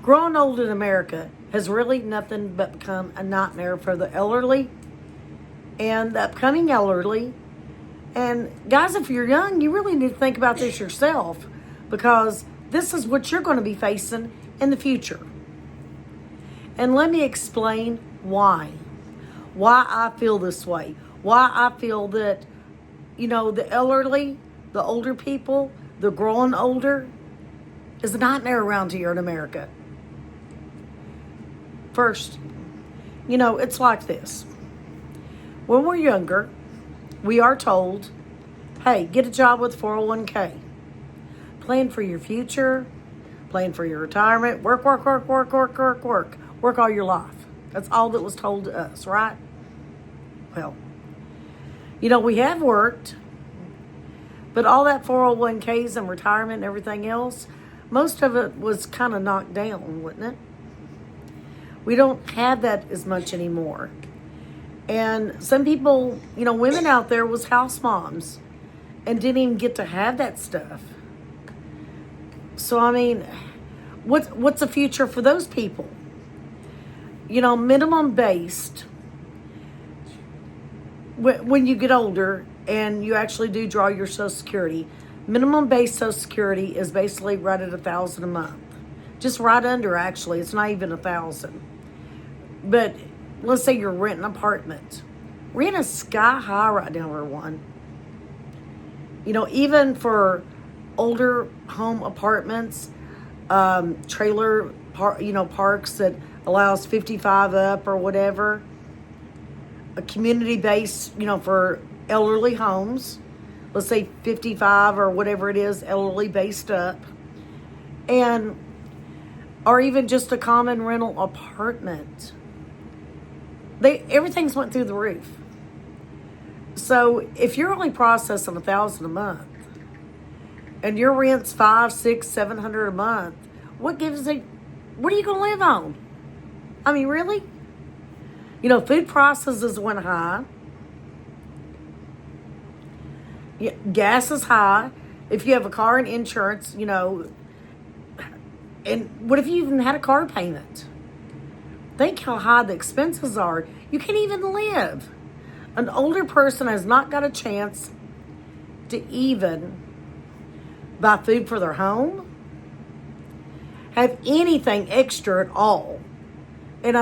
growing old in America has really nothing but become a nightmare for the elderly and the upcoming elderly. And guys, if you're young, you really need to think about this yourself, because this is what you're going to be facing in the future. And let me explain why I feel this way. Why I feel that, the elderly, the older people, the growing older is a nightmare around here in America. First, it's like this. When we're younger, we are told, hey, get a job with 401k. Plan for your future, plan for your retirement, work all your life. That's all that was told to us, right? Well, we have worked, but all that 401ks and retirement and everything else, most of it was kind of knocked down, wasn't it? We don't have that as much anymore. And some people, women out there was house moms and didn't even get to have that stuff. So, what's the future for those people? Minimum based, when you get older and you actually do draw your Social Security, minimum base Social Security is basically right at $1,000 a month. Just right under, actually. It's not even $1,000. But let's say you're renting an apartment. Rent is sky high right now, everyone. Even for older home apartments, trailer parks that allows 55 up or whatever, a community base, for elderly homes, let's say 55 or whatever it is, elderly based up, or even just a common rental apartment. Everything's went through the roof. So if you're only processing $1,000 a month and your rent's $500, $600, $700 a month, what are you going to live on? Really? Food prices went high. Gas is high. If you have a car and insurance, and what if you even had a car payment? Think how high the expenses are. You can't even live. An older person has not got a chance to even buy food for their home, have anything extra at all. And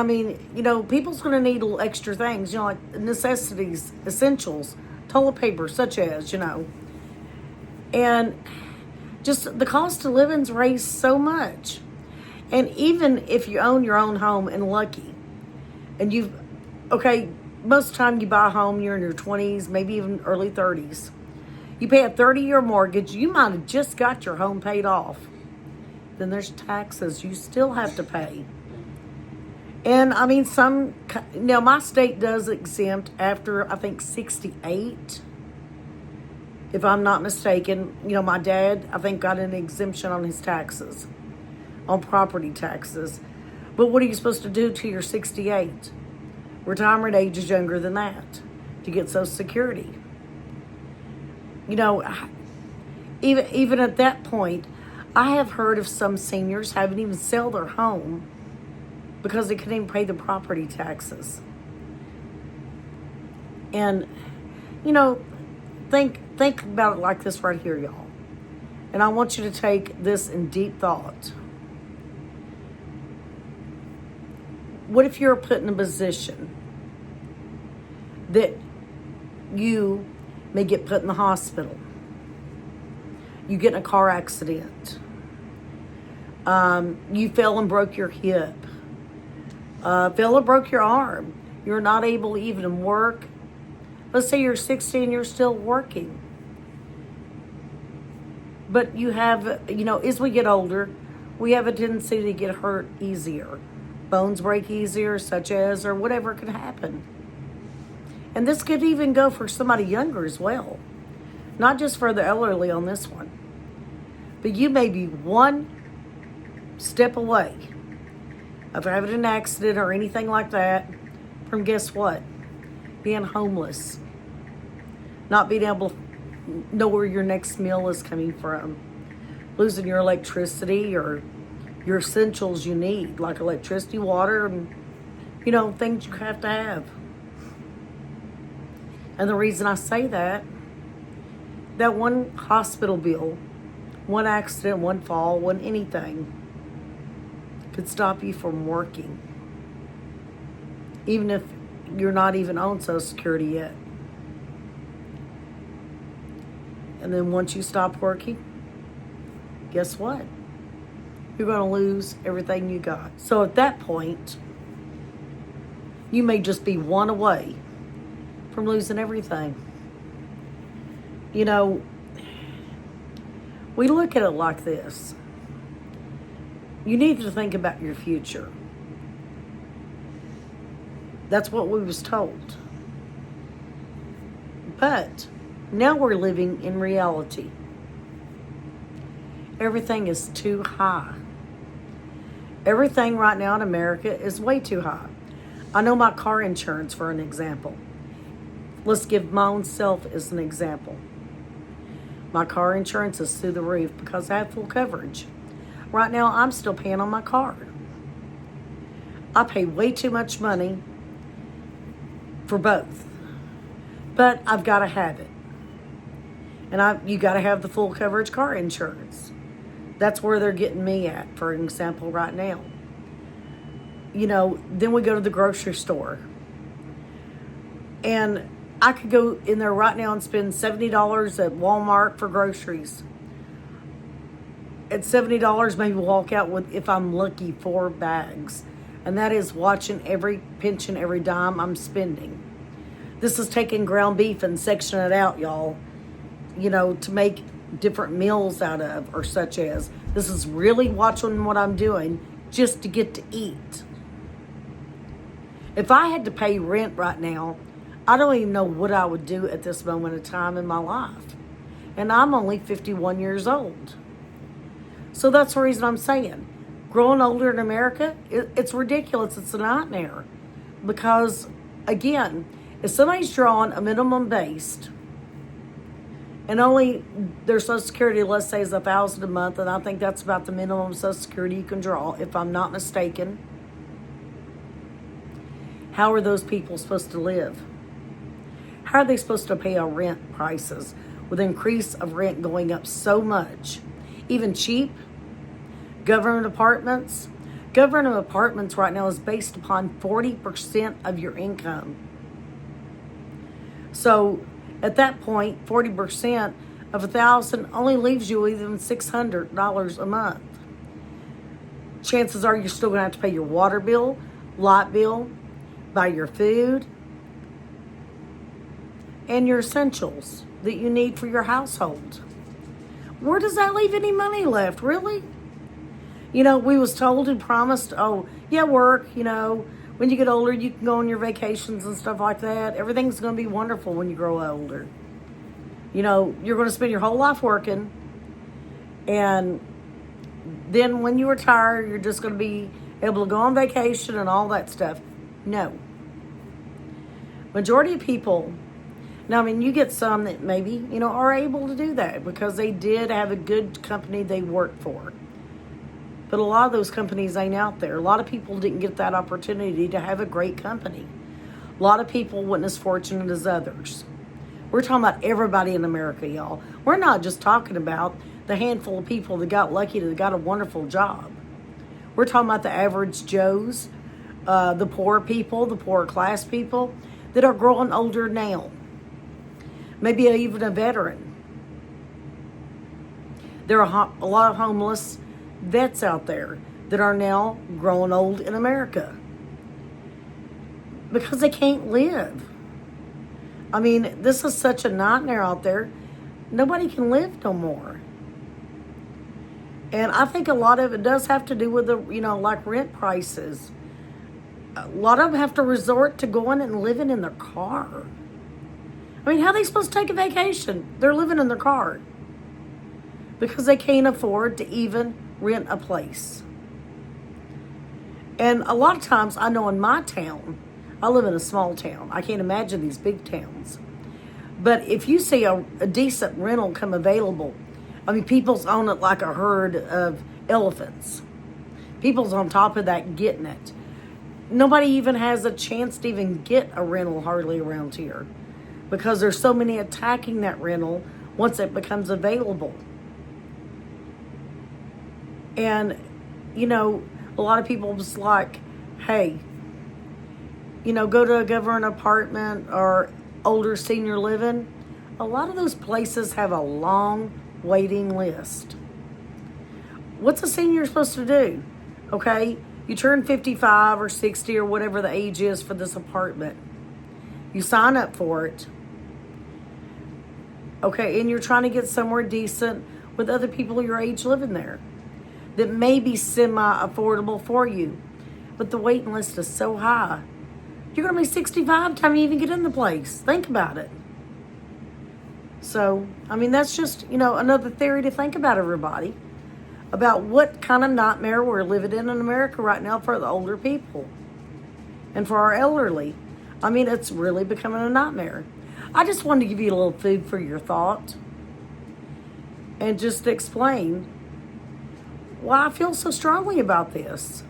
people's going to need little extra things, like necessities, essentials, toilet paper, such as, And just the cost of living's raised so much. And even if you own your own home and lucky, and most of the time you buy a home, you're in your 20s, maybe even early 30s. You pay a 30-year mortgage, you might have just got your home paid off. Then there's taxes you still have to pay. And my state does exempt after, I think, 68. If I'm not mistaken, my dad, I think, got an exemption on his taxes, on property taxes. But what are you supposed to do till you're 68? Retirement age is younger than that to get Social Security. Even at that point, I have heard of some seniors having even sell their home because they couldn't even pay the property taxes. And, think about it like this right here, y'all. And I want you to take this in deep thought. What if you're put in a position that you may get put in the hospital? You get in a car accident. You fell and broke your hip. Fell and broke your arm. You're not able to even work. Let's say you're 60 and you're still working. But you have, as we get older, we have a tendency to get hurt easier. Bones break easier, such as, or whatever could happen. And this could even go for somebody younger as well. Not just for the elderly on this one. But you may be one step away of having an accident or anything like that from, guess what? Being homeless. Not being able to know where your next meal is coming from. Losing your electricity or your essentials you need, like electricity, water, and, things you have to have. And the reason I say that one hospital bill, one accident, one fall, one anything could stop you from working. Even if you're not even on Social Security yet. And then once you stop working, guess what? You're going to lose everything you got. So at that point, you may just be one away from losing everything. We look at it like this. You need to think about your future. That's what we was told. But now we're living in reality. Everything is too high. Everything right now in America is way too high. I know my car insurance, for an example. Let's give my own self as an example. My car insurance is through the roof because I have full coverage. Right now, I'm still paying on my card. I pay way too much money for both. But I've got to have it. And you got to have the full coverage car insurance. That's where they're getting me at, for example, right now. Then we go to the grocery store. And I could go in there right now and spend $70 at Walmart for groceries. At $70, maybe walk out with, if I'm lucky, 4 bags. And that is watching every pension, every dime I'm spending. This is taking ground beef and sectioning it out, y'all. To make different meals out of, or such as. This is really watching what I'm doing just to get to eat. If I had to pay rent right now, I don't even know what I would do at this moment in time in my life. And I'm only 51 years old. So that's the reason I'm saying, growing older in America, it's ridiculous. It's a nightmare. Because, again, if somebody's drawing a minimum based, and only their Social Security, let's say, is $1,000 a month, and I think that's about the minimum Social Security you can draw, if I'm not mistaken. How are those people supposed to live? How are they supposed to pay our rent prices with the increase of rent going up so much? Even cheap government apartments. Government apartments right now is based upon 40% of your income. So at that point, 40% of $1,000 only leaves you even $600 a month. Chances are you're still going to have to pay your water bill, light bill, buy your food, and your essentials that you need for your household. Where does that leave any money left, really? We was told and promised, work, when you get older, you can go on your vacations and stuff like that. Everything's going to be wonderful when you grow older. You're going to spend your whole life working. And then when you retire, you're just going to be able to go on vacation and all that stuff. No. Majority of people, now, you get some that maybe, are able to do that because they did have a good company they worked for. But a lot of those companies ain't out there. A lot of people didn't get that opportunity to have a great company. A lot of people weren't as fortunate as others. We're talking about everybody in America, y'all. We're not just talking about the handful of people that got lucky, that got a wonderful job. We're talking about the average Joes, the poor people, the poorer class people that are growing older now. Maybe even a veteran. There are a lot of homeless vets out there that are now growing old in America because they can't live. This is such a nightmare out there. Nobody can live no more. And I think a lot of it does have to do with the, like rent prices. A lot of them have to resort to going and living in their car. How are they supposed to take a vacation? They're living in their car because they can't afford to even rent a place. And a lot of times, I know in my town, I live in a small town. I can't imagine these big towns. But if you see a decent rental come available, people's own it like a herd of elephants. people's on top of that getting it. Nobody even has a chance to even get a rental hardly around here because there's so many attacking that rental once it becomes available. And, you know, a lot of people just like, hey, you know, go to a government apartment or older senior living. A lot of those places have a long waiting list. What's a senior supposed to do? Okay, you turn 55 or 60 or whatever the age is for this apartment. You sign up for it. Okay, and you're trying to get somewhere decent with other people your age living there that may be semi-affordable for you. But the waiting list is so high. You're going to be 65 by the time you even get in the place. Think about it. So, I mean, that's just, you know, another theory to think about, everybody. About what kind of nightmare we're living in America right now for the older people. And for our elderly. I mean, it's really becoming a nightmare. I just wanted to give you a little food for your thought. And just explain why I feel so strongly about this.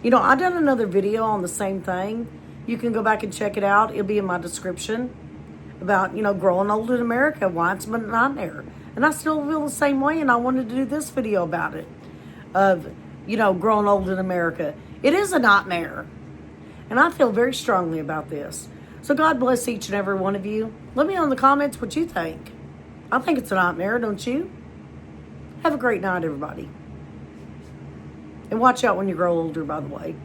You know, I done another video on the same thing. You can go back and check it out. It'll be in my description about, you know, growing old in America, why it's a nightmare. And I still feel the same way, and I wanted to do this video about it, of, you know, growing old in America. It is a nightmare, and I feel very strongly about this. So God bless each and every one of you. Let me know in the comments what you think. I think it's a nightmare, don't you? Have a great night, everybody. And watch out when you grow older, by the way.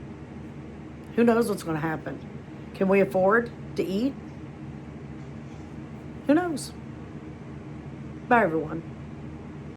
Who knows what's going to happen? Can we afford to eat? Who knows? Bye, everyone.